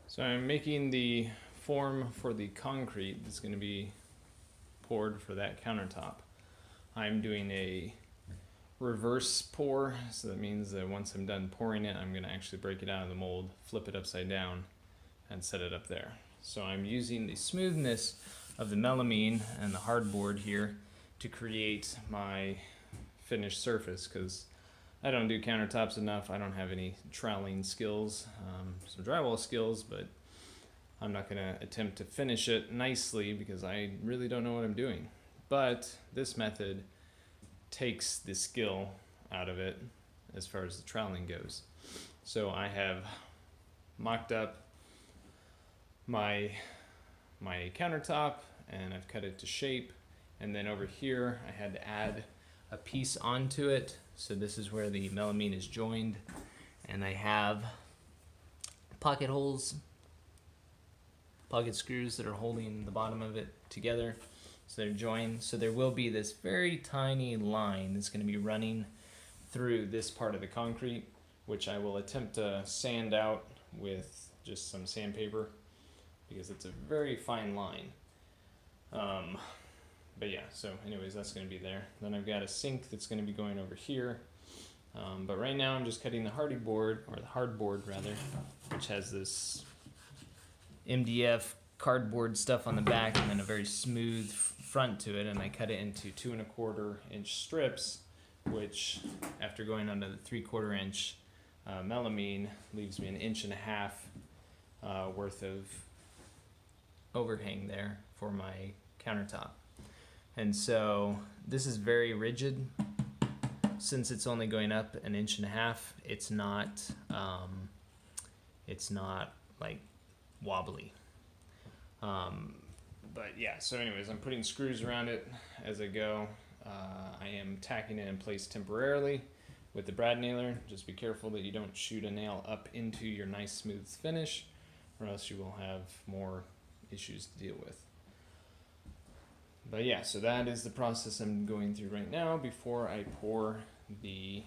So I'm making the form for the concrete that's going to be poured for that countertop. I'm doing a reverse pour, so that means that once I'm done pouring it, I'm going to actually break it out of the mold, flip it upside down, and set it up there. So I'm using the smoothness of the melamine and the hardboard here to create my finished surface, because I don't do countertops enough. I don't have any troweling skills, some drywall skills, but I'm not going to attempt to finish it nicely because I really don't know what I'm doing. But this method takes the skill out of it as far as the troweling goes. So I have mocked up my countertop and I've cut it to shape, and then over here I had to add a piece onto it. So this is where the melamine is joined, and I have pocket holes, pocket screws that are holding the bottom of it together, so they're joined. So there will be this very tiny line that's going to be running through this part of the concrete, which I will attempt to sand out with just some sandpaper because it's a very fine line. But yeah, so anyways, that's going to be there. Then I've got a sink that's going to be going over here. But right now I'm just cutting the hardy board, or the hardboard rather, which has this MDF cardboard stuff on the back and then a very smooth front to it, and I cut it into 2 1/4 inch strips, which after going onto the 3/4 inch melamine leaves me 1.5 inches worth of overhang there for my countertop. And so this is very rigid. Since it's only going up 1.5 inches, it's not like wobbly. But yeah, so anyways, I'm putting screws around it as I go. I am tacking it in place temporarily with the brad nailer. Just be careful that you don't shoot a nail up into your nice smooth finish, or else you will have more issues to deal with. But yeah, so that is the process I'm going through right now before I pour the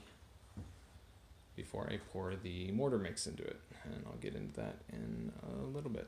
mortar mix into it, and I'll get into that in a little bit.